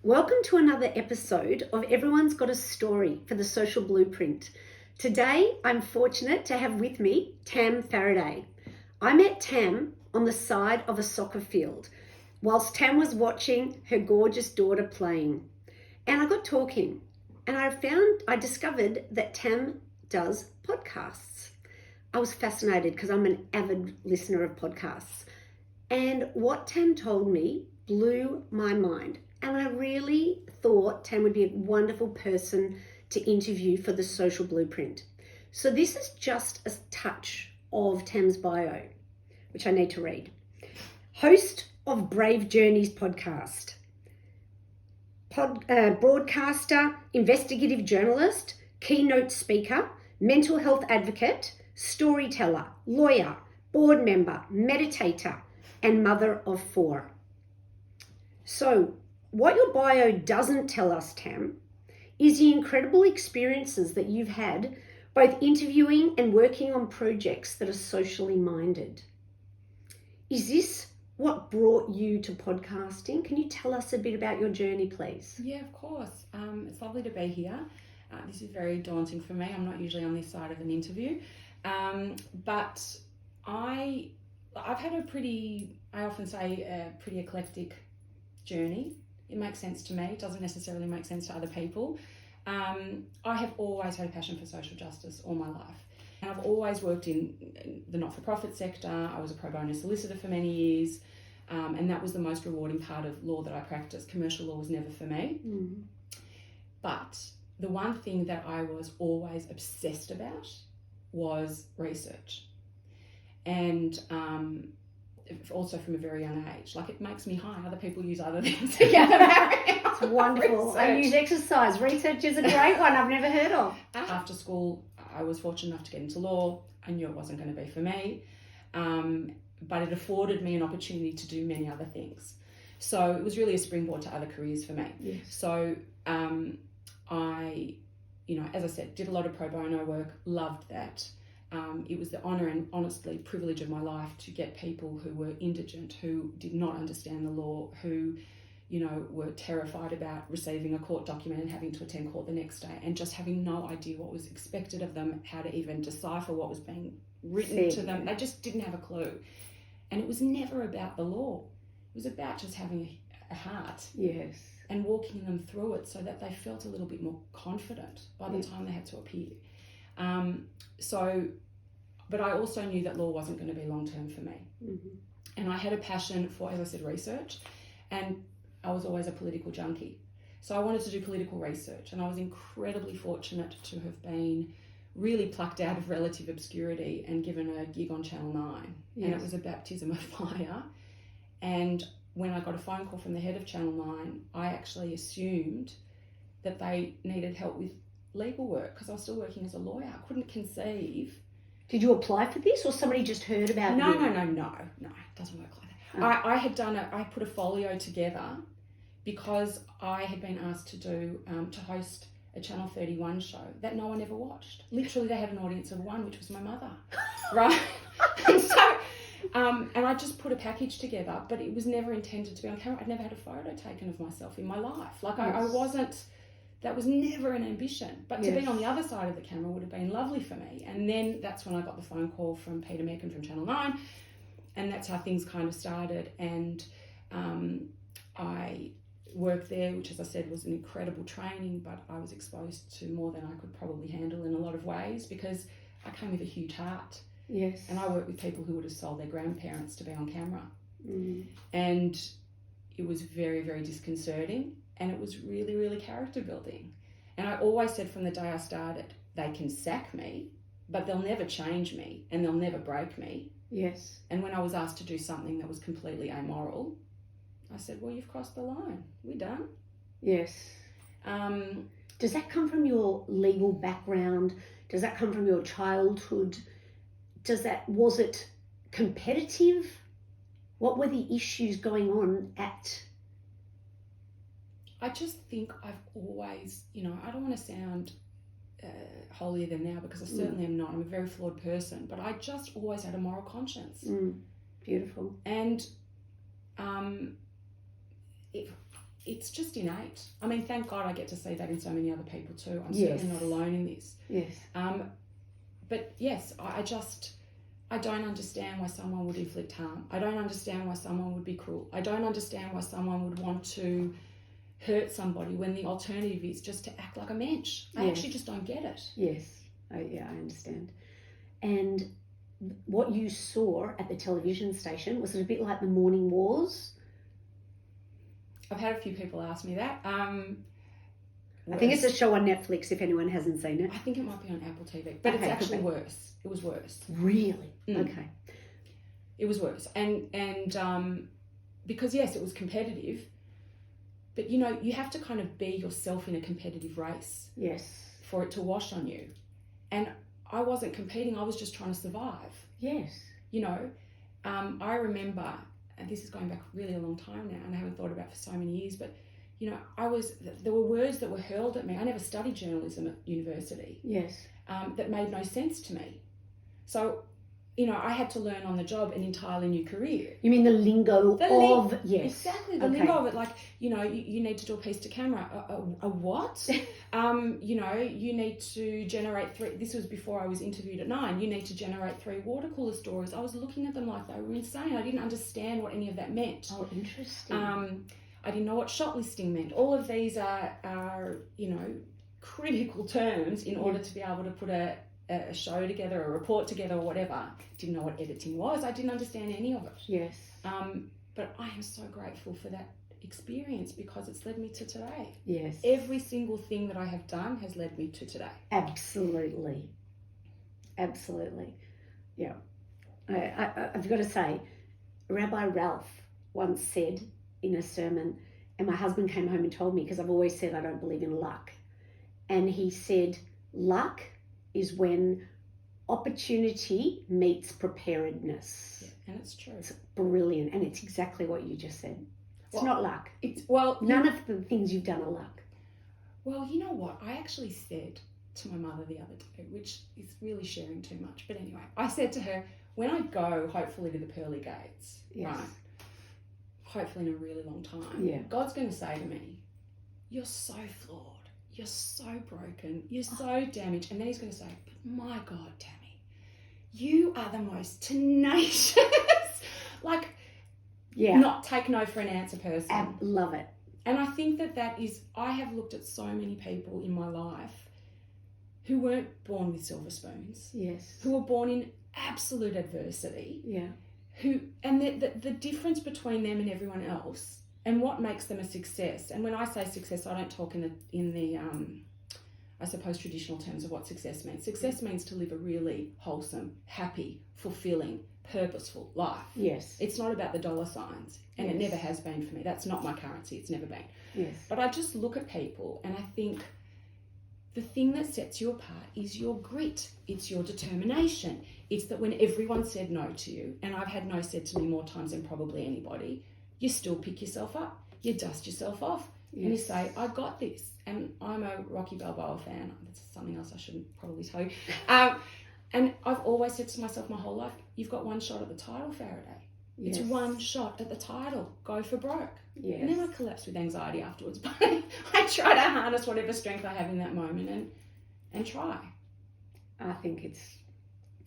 Welcome to another episode of Everyone's Got a Story for the Social Blueprint. Today, I'm fortunate to have with me Tam Faraday. I met Tam on the side of a soccer field whilst Tam was watching her gorgeous daughter playing. And I got talking and I discovered that Tam does podcasts. I was fascinated because I'm an avid listener of podcasts. And what Tam told me blew my mind. And I really thought Tam would be a wonderful person to interview for the Social Blueprint. So this is just a touch of Tam's bio, which I need to read. Host of Brave Journeys podcast, broadcaster, investigative journalist, keynote speaker, mental health advocate, storyteller, lawyer, board member, meditator, and mother of 4. So, what your bio doesn't tell us, Tam, is the incredible experiences that you've had both interviewing and working on projects that are socially minded. Is this what brought you to podcasting? Can you tell us a bit about your journey, please? Yeah, of course. It's lovely to be here. This is very daunting for me. I'm not usually on this side of an interview. But I've had a pretty eclectic journey. It makes sense to me. It doesn't necessarily make sense to other people. I have always had a passion for social justice all my life. And I've always worked in the not-for-profit sector. I was a pro bono solicitor for many years. And that was the most rewarding part of law that I practiced. Commercial law was never for me. Mm. But the one thing that I was always obsessed about was research. And also from a very young age. Like, it makes me high. Other people use other things to get them out. It's wonderful. I use exercise. Research is a great one I've never heard of. After school, I was fortunate enough to get into law. I knew it wasn't going to be for me. But it afforded me an opportunity to do many other things. So it was really a springboard to other careers for me. Yes. So I, as I said, did a lot of pro bono work, loved that. It was the honour and honestly privilege of my life to get people who were indigent, who did not understand the law, who, were terrified about receiving a court document and having to attend court the next day and just having no idea what was expected of them, how to even decipher what was being written to them. They just didn't have a clue. And it was never about the law. It was about just having a heart. Yes. And walking them through it so that they felt a little bit more confident by the time they had to appear. But I also knew that law wasn't going to be long-term for me. Mm-hmm. And I had a passion for, as I said, research. And I was always a political junkie. So I wanted to do political research. And I was incredibly fortunate to have been really plucked out of relative obscurity and given a gig on Channel 9. Yes. And it was a baptism of fire. And when I got a phone call from the head of Channel 9, I actually assumed that they needed help with legal work because I was still working as a lawyer. I couldn't conceive. Did you apply for this or somebody just heard about it? No, it doesn't work like that. Oh. I put a folio together because I had bbeen asked to host a Channel 31 show that no one ever watched. Literally, they had an audience of 1, which was my mother, right? And so, and I just put a package together, but it was never intended to be on camera. I'd never had a photo taken of myself in my life. Like, yes. I wasn't, that was never an ambition. But to be on the other side of the camera would have been lovely for me. And then that's when I got the phone call from Peter Meakin from Channel 9, and that's how things kind of started. And I worked there, which, as I said, was an incredible training, but I was exposed to more than I could probably handle in a lot of ways because I came with a huge heart. Yes. And I worked with people who would have sold their grandparents to be on camera. Mm. And it was very, very disconcerting, and it was really, really character building. And I always said from the day I started, they can sack me, but they'll never change me and they'll never break me. Yes. And when I was asked to do something that was completely amoral, I said, well, you've crossed the line. We're done. Yes. Does that come from your legal background? Does that come from your childhood? Was it competitive? What were the issues going on at? I just think I've always, I don't want to sound holier than thou because I certainly am not. I'm a very flawed person, but I just always had a moral conscience. Beautiful. And it's just innate. I mean, thank God I get to see that in so many other people too. I'm Yes. certainly not alone in this. Yes. But yes, I don't understand why someone would inflict harm. I don't understand why someone would be cruel. I don't understand why someone would want to hurt somebody when the alternative is just to act like a mensch. I actually just don't get it. Yes. Oh, yeah, I understand. And what you saw at the television station, was it a bit like the Morning Wars? I've had a few people ask me that. I think it's a show on Netflix if anyone hasn't seen it. I think it might be on Apple TV, but it's actually worse. It was worse. Really? Okay. It was worse. And because, yes, it was competitive, but, you know, you have to kind of be yourself in a competitive race. Yes. For it to wash on you. And I wasn't competing, I was just trying to survive. Yes. You know, I remember, and this is going back really a long time now, and I haven't thought about it for so many years, but, you know, there were words that were hurled at me. I never studied journalism at university. Yes. That made no sense to me. So, you know, I had to learn on the job an entirely new career. You mean the lingo of, yes. Exactly, the lingo of it. Like, you know, you need to do a piece to camera. A what? You know, you need to generate 3, this was before I was interviewed at 9, you need to generate 3 water cooler stories. I was looking at them like they were insane. I didn't understand what any of that meant. Oh, interesting. I didn't know what shot listing meant. All of these are you know, critical terms in order to be able to put a show together, a report together, or whatever. Didn't know what editing was. I didn't understand any of it. Yes. But I am so grateful for that experience because it's led me to today. Yes. Every single thing that I have done has led me to today. Absolutely. Absolutely. Yeah. I've got to say, Rabbi Ralph once said in a sermon, and my husband came home and told me, because I've always said I don't believe in luck. And he said, luck is when opportunity meets preparedness. Yeah, and it's true. It's brilliant, and it's exactly what you just said. It's not luck. None of the things you've done are luck. Well, you know what? I actually said to my mother the other day, which is really sharing too much, but anyway, I said to her, when I go, hopefully, to the pearly gates, right? Hopefully in a really long time, God's going to say to me, you're so flawed. You're so broken. You're so damaged. And then he's going to say, but my God, Tammy, you are the most tenacious, not take no for an answer person. Love it. And I think that is, I have looked at so many people in my life who weren't born with silver spoons. Yes. Who were born in absolute adversity. Yeah. And the difference between them and everyone else and what makes them a success. And when I say success, I don't talk in the I suppose, traditional terms of what success means. Success means to live a really wholesome, happy, fulfilling, purposeful life. Yes. It's not about the dollar signs, and it never has been for me. That's not my currency. It's never been. Yes. But I just look at people and I think the thing that sets you apart is your grit. It's your determination. It's that when everyone said no to you, and I've had no said to me more times than probably anybody, you still pick yourself up. You dust yourself off. And you say, I got this. And I'm a Rocky Balboa fan. That's something else I shouldn't probably tell you. And I've always said to myself my whole life, you've got one shot at the title, Faraday. Yes. It's one shot at the title. Go for broke. Yes. And then I collapse with anxiety afterwards. But I try to harness whatever strength I have in that moment and try. I think it's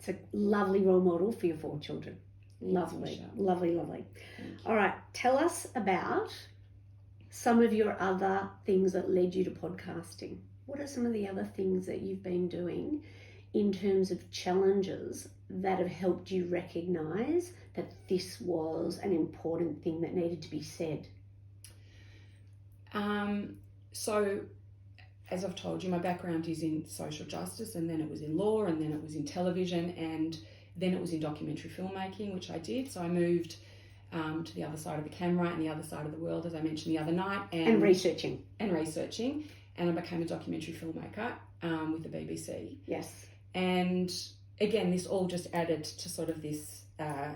a lovely role model for your 4 children. Lovely, lovely, lovely. All right, tell us about some of your other things that led you to podcasting. What are some of the other things that you've been doing in terms of challenges that have helped you recognise that this was an important thing that needed to be said? So, as I've told you, my background is in social justice, and then it was in law, and then it was in television, and then it was in documentary filmmaking, which I did. So I moved to the other side of the camera and the other side of the world, as I mentioned the other night. And researching. And I became a documentary filmmaker with the BBC. Yes. And again, this all just added to sort of this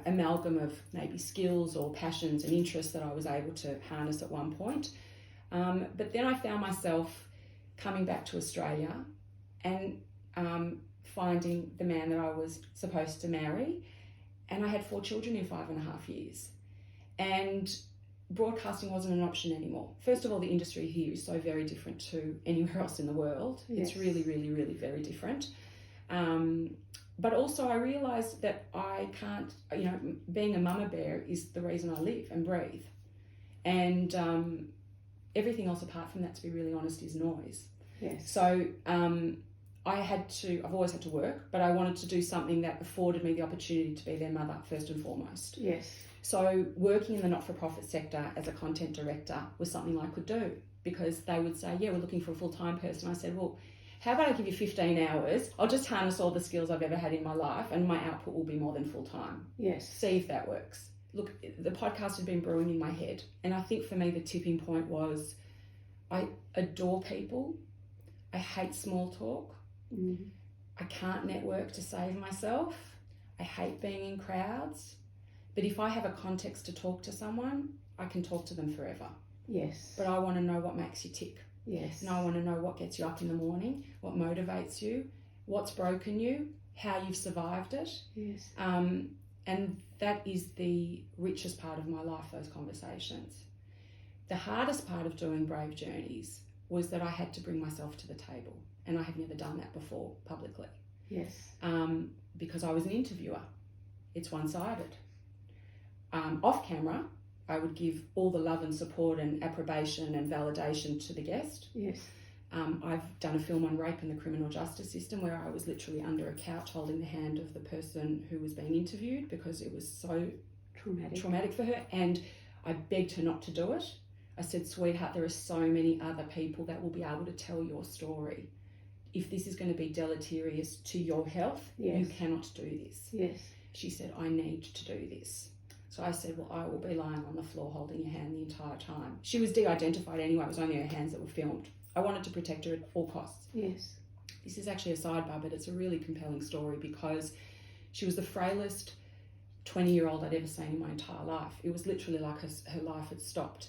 amalgam of maybe skills or passions and interests that I was able to harness at one point. But then I found myself coming back to Australia and finding the man that I was supposed to marry. And I had 4 children in 5.5 years. And broadcasting wasn't an option anymore. First of all, the industry here is so very different to anywhere else in the world. Yes. It's really, really, really very different. But also I realised that I can't, being a mama bear is the reason I live and breathe. And everything else apart from that, to be really honest, is noise. Yes. So I've always had to work, but I wanted to do something that afforded me the opportunity to be their mother first and foremost. Yes. So working in the not-for-profit sector as a content director was something I could do, because they would say, yeah, we're looking for a full-time person. I said, well, how about I give you 15 hours? I'll just harness all the skills I've ever had in my life and my output will be more than full-time. Yes. See if that works. Look, the podcast had been brewing in my head. And I think for me, the tipping point was I adore people. I hate small talk. Mm-hmm. I can't network to save myself. I hate being in crowds. But if I have a context to talk to someone, I can talk to them forever. Yes. But I want to know what makes you tick. Yes. And I want to know what gets you up in the morning, what motivates you, what's broken you, how you've survived it. Yes. And that is the richest part of my life, those conversations. The hardest part of doing Brave Journeys was that I had to bring myself to the table. And I had never done that before publicly. Yes. Because I was an interviewer. It's one-sided. Off camera, I would give all the love and support and approbation and validation to the guest. Yes. I've done a film on rape in the criminal justice system where I was literally under a couch holding the hand of the person who was being interviewed because it was so traumatic for her, and I begged her not to do it. I said, sweetheart, there are so many other people that will be able to tell your story. If this is going to be deleterious to your health, yes, you cannot do this. Yes. She said, I need to do this. So I said, well, I will be lying on the floor holding your hand the entire time. She was de-identified anyway. It was only her hands that were filmed. I wanted to protect her at all costs. Yes. This is actually a sidebar, but it's a really compelling story because she was the frailest 20-year-old I'd ever seen in my entire life. It was literally like her life had stopped.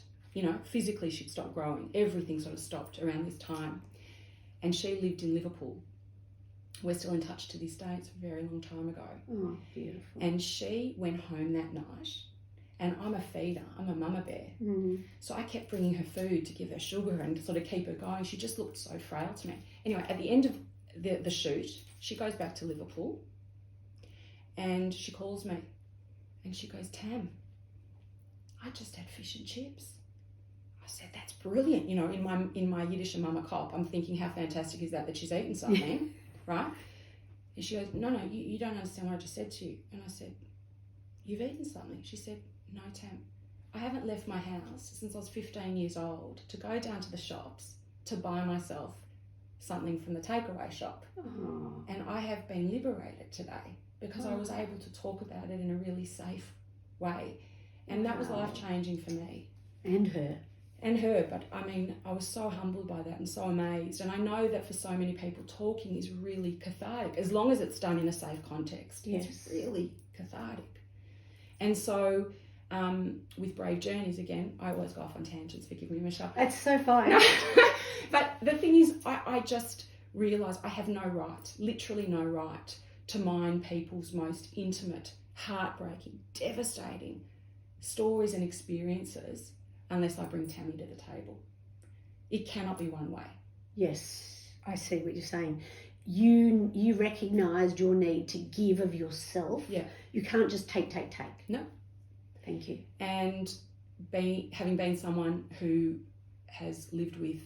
Physically she'd stopped growing. Everything sort of stopped around this time. And she lived in Liverpool. We're still in touch to this day. It's a very long time ago. Oh, beautiful. And she went home that night, and I'm a feeder. I'm a mama bear. Mm. So I kept bringing her food to give her sugar and to sort of keep her going. She just looked so frail to me. Anyway, at the end of the shoot, she goes back to Liverpool and she calls me and she goes, Tam, I just had fish and chips. I said, that's brilliant. In my Yiddish and mama cop, I'm thinking, how fantastic is that she's eaten something, right? And she goes, no, you don't understand what I just said to you. And I said, you've eaten something. She said, no, Tam, I haven't left my house since I was 15 years old to go down to the shops to buy myself something from the takeaway shop. Oh. And I have been liberated today because I was able to talk about it in a really safe way. And that was life-changing for me. And her. But I was so humbled by that and so amazed. And I know that for so many people, talking is really cathartic, as long as it's done in a safe context. Yes. It's really cathartic. And so with Brave Journeys, again, I always go off on tangents, forgive me, Michelle. That's so fine. But the thing is, I just realised I have no right, literally no right, to mine people's most intimate, heartbreaking, devastating stories and experiences unless I bring Tammy to the table. It cannot be one way. Yes, I see what you're saying. You recognised your need to give of yourself. Yeah. You can't just take. No. Thank you. And having been someone who has lived with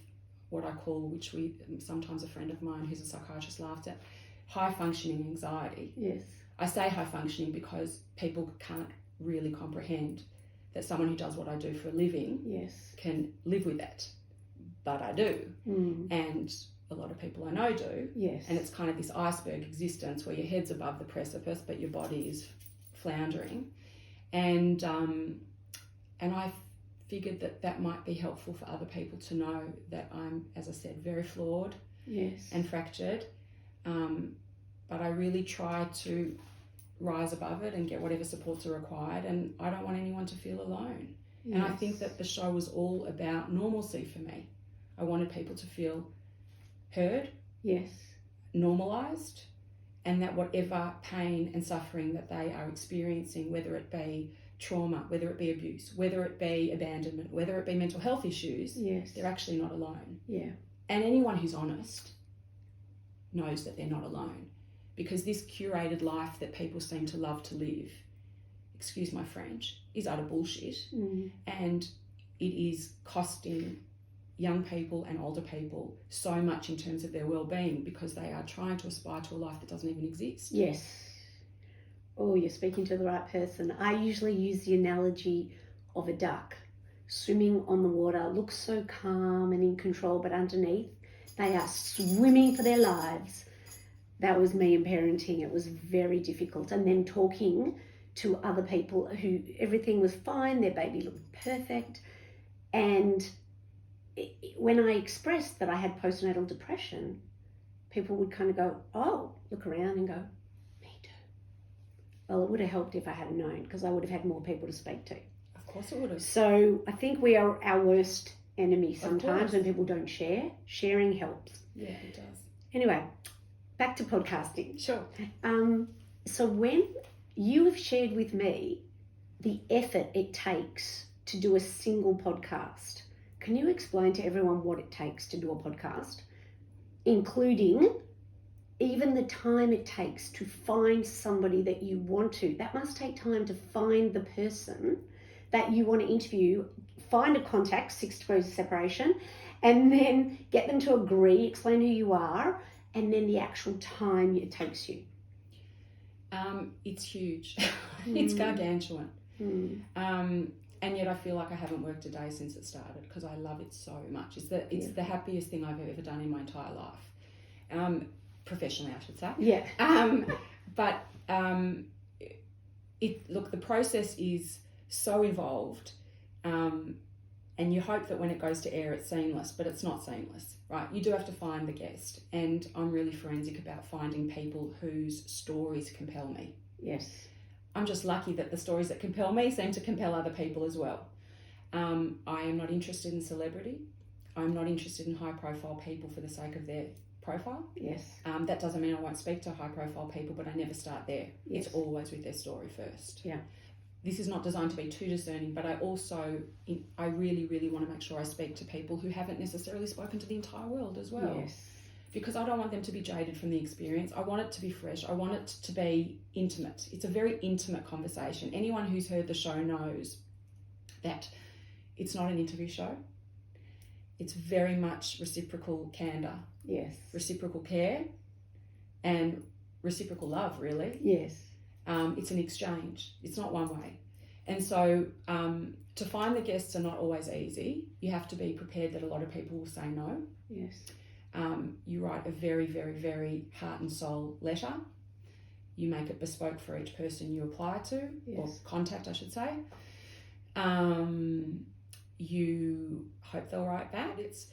what I call, which sometimes a friend of mine who's a psychiatrist laughed at, high functioning anxiety. Yes. I say high functioning because people can't really comprehend that someone who does what I do for a living yes, can live with that. But I do. Mm. And a lot of people I know do. Yes. And it's kind of this iceberg existence where your head's above the precipice, but your body is floundering. And I figured that might be helpful for other people to know that I'm, as I said, very flawed. Yes. And fractured. But I really try to rise above it and get whatever supports are required, and I don't want anyone to feel alone. Yes. And I think that the show was all about normalcy for me. I wanted people to feel heard, yes, normalised, and that whatever pain and suffering that they are experiencing, whether it be trauma, whether it be abuse, whether it be abandonment, whether it be mental health issues, yes, they're actually not alone. yeah, And anyone who's honest knows that they're not alone, because this curated life that people seem to love to live, excuse my French, is utter bullshit. And it is costing young people and older people so much in terms of their well-being, because they are trying to aspire to a life that doesn't even exist. yes. Oh, you're speaking to the right person. I usually use the analogy of a duck swimming on the water. Looks so calm and in control, but underneath they are swimming for their lives. That was me in parenting. It was very difficult. And then talking to other people who everything was fine, their baby looked perfect. And when I expressed that I had postnatal depression, people would kind of go, oh, look around and go, me too. Well, it would have helped if I had known, because I would have had more people to speak to. Of course it would have. So I think we are our worst enemy sometimes when people don't share. Sharing helps. Yeah, it does. Anyway, back to podcasting. Sure. So when you have shared with me the effort it takes to do a single podcast, can you explain to everyone what it takes to do a podcast, including even the time it takes to find somebody that you want to? That must take time to find the person that you want to interview, find a contact, 6 degrees of separation, and then get them to agree, explain who you are, and then the actual time it takes you. It's huge. It's gargantuan. And yet I feel like I haven't worked a day since it started, because I love it so much. It's the happiest thing I've ever done in my entire life. Professionally, I should say. Yeah. Look, the process is so involved, and you hope that when it goes to air it's seamless, but it's not seamless, right? You do have to find the guest, and I'm really forensic about finding people whose stories compel me. Yes. I'm just lucky that the stories that compel me seem to compel other people as well. I am not interested in celebrity. I'm not interested in high-profile people for the sake of their profile. Yes. That doesn't mean I won't speak to high-profile people, but I never start there. Yes. It's always with their story first. Yeah. This is not designed to be too discerning, but I really, really want to make sure I speak to people who haven't necessarily spoken to the entire world as well. Yes. Because I don't want them to be jaded from the experience. I want it to be fresh. I want it to be intimate. It's a very intimate conversation. Anyone who's heard the show knows that it's not an interview show. It's very much reciprocal candor. Yes. Reciprocal care and reciprocal love, really. Yes. It's an exchange. It's not one way. And so to find the guests are not always easy. You have to be prepared that a lot of people will say no. Yes. You write a very, very, very heart and soul letter. You make it bespoke for each person you apply to, Yes. or contact, I should say. You hope they'll write back. It's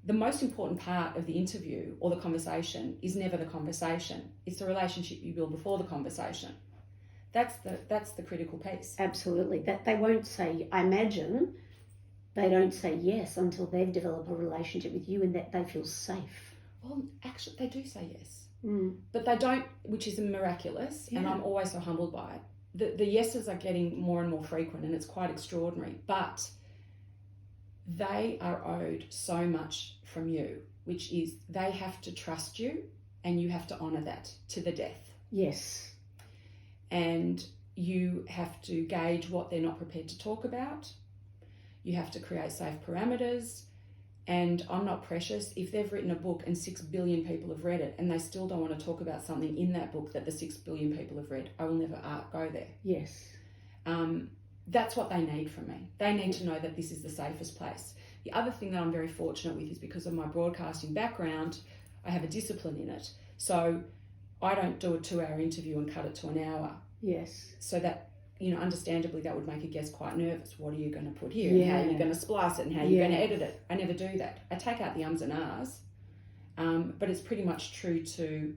the most important part of the interview or the conversation is never the conversation. It's the relationship you build before the conversation. That's the critical piece. Absolutely. That they won't say, I imagine, they don't say yes until they've developed a relationship with you and that they feel safe. Well, actually, they do say yes. Mm. But they don't, which is miraculous, and I'm always so humbled by it. The yeses are getting more and more frequent, and it's quite extraordinary. But they are owed so much from you, which is they have to trust you, and you have to honour that to the death. Yes. And you have to gauge what they're not prepared to talk about. You have to create safe parameters. And I'm not precious. If they've written a book and 6 billion people have read it and they still don't want to talk about something in that book that the 6 billion people have read, I will never go there. Yes. That's what they need from me. They need to know that this is the safest place. The other thing that I'm very fortunate with is because of my broadcasting background, I have a discipline in it. So I don't do a 2-hour interview and cut it to an hour. Yes. So that, understandably that would make a guest quite nervous. What are you going to put here? And how are you going to splice it? And how are you going to edit it? I never do that. I take out the ums and ahs, but it's pretty much true to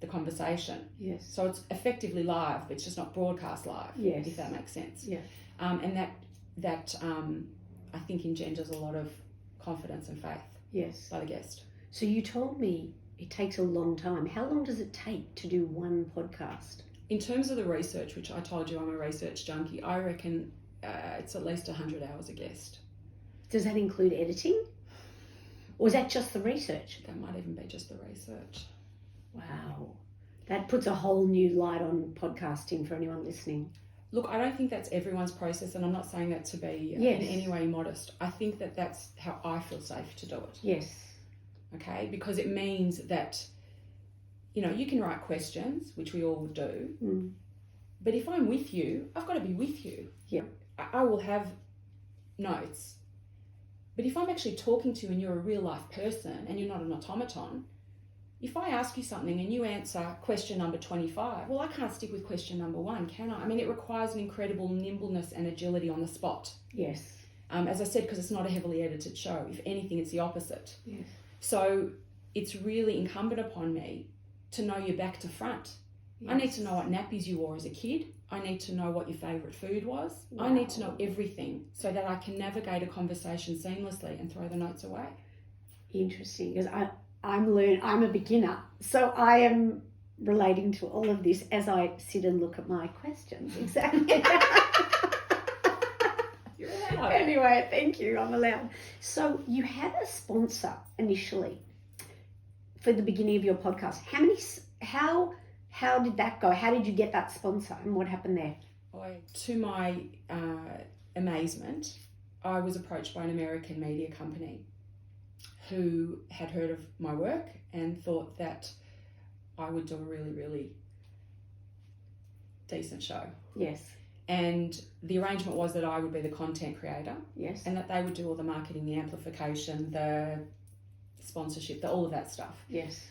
the conversation. Yes. So it's effectively live, but it's just not broadcast live, yes. if that makes sense. Yeah. And that I think engenders a lot of confidence and faith. Yes. By the guest. So you told me it takes a long time. How long does it take to do one podcast? In terms of the research, which I told you I'm a research junkie, I reckon it's at least 100 hours a guest. Does that include editing? Or is that just the research? That might even be just the research. Wow. That puts a whole new light on podcasting for anyone listening. Look, I don't think that's everyone's process, and I'm not saying that to be in any way modest. I think that that's how I feel safe to do it. Yes. Okay? Because it means that, you know, you can write questions, which we all do, but if I'm with you, I've got to be with you. Yeah. I will have notes. But if I'm actually talking to you and you're a real life person and you're not an automaton, if I ask you something and you answer question number 25, well, I can't stick with question number 1, can I? I mean, it requires an incredible nimbleness and agility on the spot. Yes. As I said, because it's not a heavily edited show. If anything, it's the opposite. Yes. So it's really incumbent upon me to know you back to front. Yes. I need to know what nappies you wore as a kid. I need to know what your favourite food was. Wow. I need to know everything so that I can navigate a conversation seamlessly and throw the notes away. Interesting, because I'm a beginner, so I am relating to all of this as I sit and look at my questions. Exactly. You're allowed. Anyway, thank you. I'm allowed. So you had a sponsor initially for the beginning of your podcast. How did that go? How did you get that sponsor, and what happened there? To my amazement, I was approached by an American media company who had heard of my work and thought that I would do a really, really decent show. Yes. And the arrangement was that I would be the content creator. Yes. And that they would do all the marketing, the amplification, the sponsorship, all of that stuff. Yes.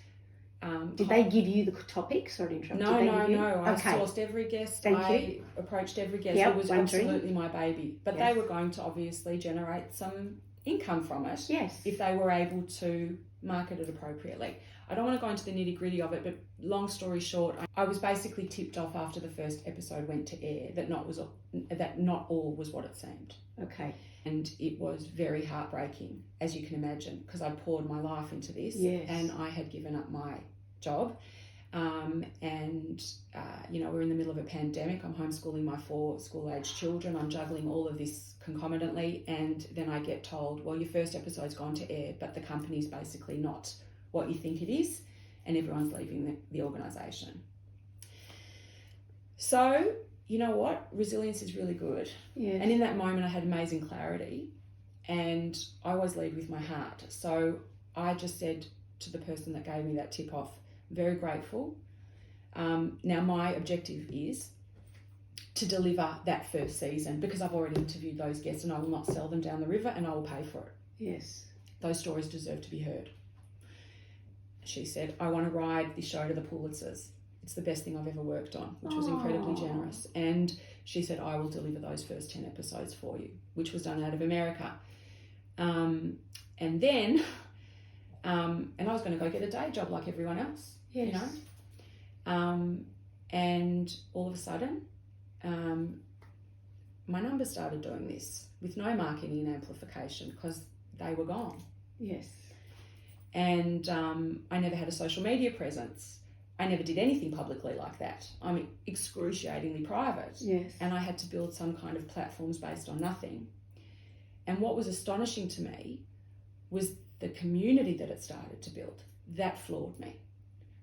Did they give you the topics or interrupt? No. I Okay. sourced every guest. Thank you. Approached every guest. Yep, It was absolutely my baby. But Yes. they were going to obviously generate some income from it. Yes. If they were able to market it appropriately. I don't want to go into the nitty gritty of it, but long story short, I was basically tipped off after the first episode went to air that not all was what it seemed. Okay. And it was very heartbreaking, as you can imagine, because I poured my life into this. Yes. And I had given up my job. We're in the middle of a pandemic. I'm homeschooling my 4 school-age children. I'm juggling all of this concomitantly, and then I get told, well, your first episode's gone to air, but the company's basically not what you think it is, and everyone's leaving the organisation. So, you know what? Resilience is really good. Yes. And in that moment, I had amazing clarity, and I always lead with my heart. So I just said to the person that gave me that tip-off, very grateful. Now my objective is to deliver that first season, because I've already interviewed those guests and I will not sell them down the river, and I will pay for it. Yes. Those stories deserve to be heard. She said, I want to ride this show to the Pulitzers. It's the best thing I've ever worked on, which was incredibly generous. And she said, I will deliver those first 10 episodes for you, which was done out of America. And then I was going to go get a day job like everyone else. Yes. You know, and all of a sudden, my numbers started doing this with no marketing and amplification because they were gone. Yes. And I never had a social media presence. I never did anything publicly like that. I'm excruciatingly private. Yes. And I had to build some kind of platforms based on nothing. And what was astonishing to me was the community that it started to build. That floored me,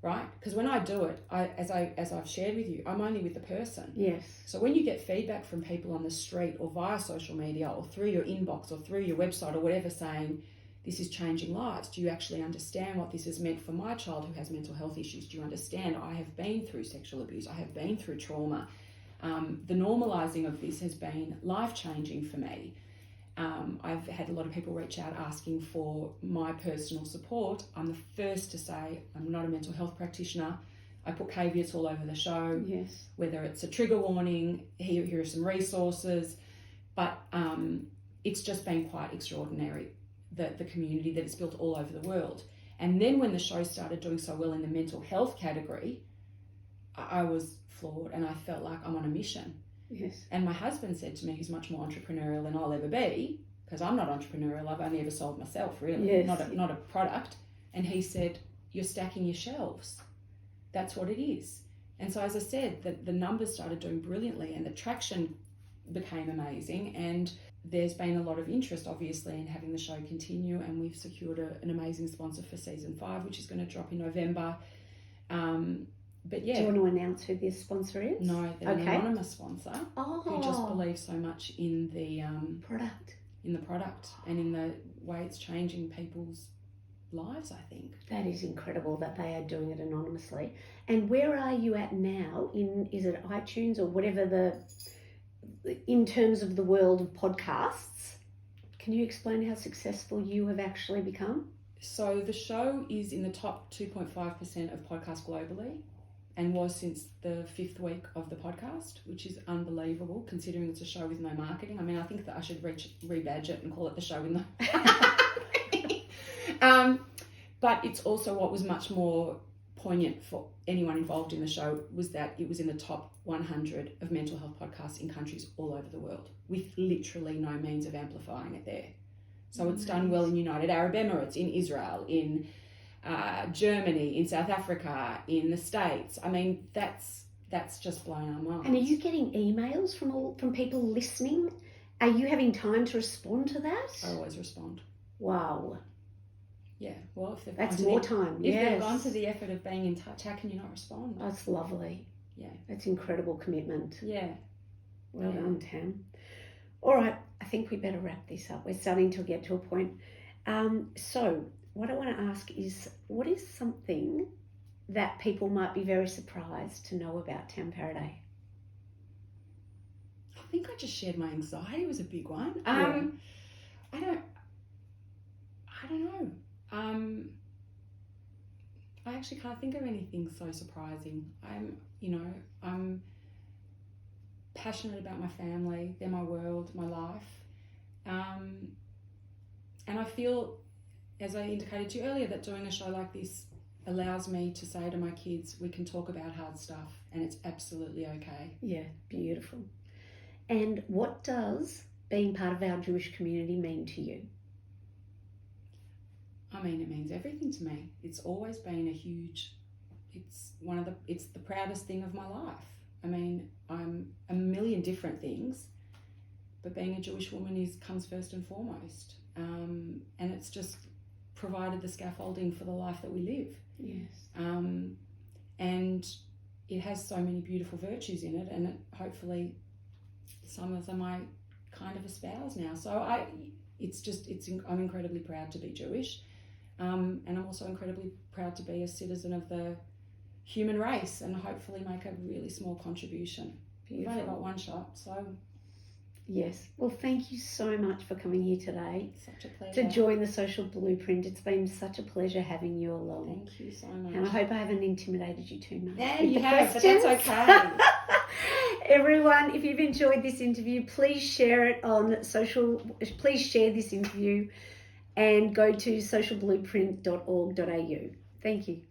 right? Because when I do it, as I've shared with you, I'm only with the person. Yes. So when you get feedback from people on the street or via social media or through your inbox or through your website or whatever saying, this is changing lives, do you actually understand what this has meant for my child who has mental health issues? Do you understand? I have been through sexual abuse. I have been through trauma. The normalising of this has been life-changing for me. I've had a lot of people reach out asking for my personal support. I'm the first to say I'm not a mental health practitioner. I put caveats all over the show, Yes. whether it's a trigger warning, here are some resources, but it's just been quite extraordinary, the community that it's built all over the world. And then when the show started doing so well in the mental health category, I was floored and I felt like I'm on a mission. Yes. And my husband said to me, he's much more entrepreneurial than I'll ever be, because I'm not entrepreneurial. I've only ever sold myself, really, Yes. not a product. And he said, you're stacking your shelves. That's what it is. And so, as I said, the numbers started doing brilliantly and the traction became amazing. And there's been a lot of interest, obviously, in having the show continue. And we've secured an amazing sponsor for season 5, which is going to drop in November. But yeah. Do you want to announce who this sponsor is? No, they're an anonymous sponsor who just Oh, believes so much in the product. in the product and in the way it's changing people's lives, I think. That is incredible that they are doing it anonymously. And where are you at now? Is it iTunes or whatever in terms of the world of podcasts? Can you explain how successful you have actually become? So the show is in the top 2.5% of podcasts globally and was since the 5th week of the podcast, which is unbelievable considering it's a show with no marketing. I mean, I think that I should rebadge it and call it the show with no but it's also what was much more poignant for anyone involved in the show was that it was in the top 100 of mental health podcasts in countries all over the world with literally no means of amplifying it there. So it's done well in United Arab Emirates, in Israel, in Germany, in South Africa, in the States. I mean, that's just blown our minds. And are you getting emails from people listening? Are you having time to respond to that? I always respond. Wow. Yeah, well, if they've That's gone more to time. if Yes. they've gone to the effort of being in touch, how can you not respond? That's lovely. Yeah. That's incredible commitment. Yeah. Well done, Tam. All right, I think we better wrap this up. We're starting to get to a point. So what I want to ask is, what is something that people might be very surprised to know about Tam Faraday? I think I just shared my anxiety was a big one. Yeah. I don't know. I actually can't think of anything so surprising. I'm passionate about my family. They're my world, my life. And I feel, as I indicated to you earlier, that doing a show like this allows me to say to my kids, we can talk about hard stuff and it's absolutely okay. Yeah, beautiful. And what does being part of our Jewish community mean to you? I mean, it means everything to me. It's always been it's the proudest thing of my life. I mean, I'm a million different things, but being a Jewish woman comes first and foremost. And it's just provided the scaffolding for the life that we live. Yes. And it has so many beautiful virtues in it, and hopefully some of them I kind of espouse now. So I'm incredibly proud to be Jewish. And I'm also incredibly proud to be a citizen of the human race and hopefully make a really small contribution. Beautiful. We've only got one shot, so... Yes. Well, thank you so much for coming here today. Such a pleasure. To join the Social Blueprint. It's been such a pleasure having you along. Thank you so much. And I hope I haven't intimidated you too much. Yeah, with you the have, questions. but that's okay. Everyone, if you've enjoyed this interview, please share it on social. Please share this interview and go to socialblueprint.org.au. Thank you.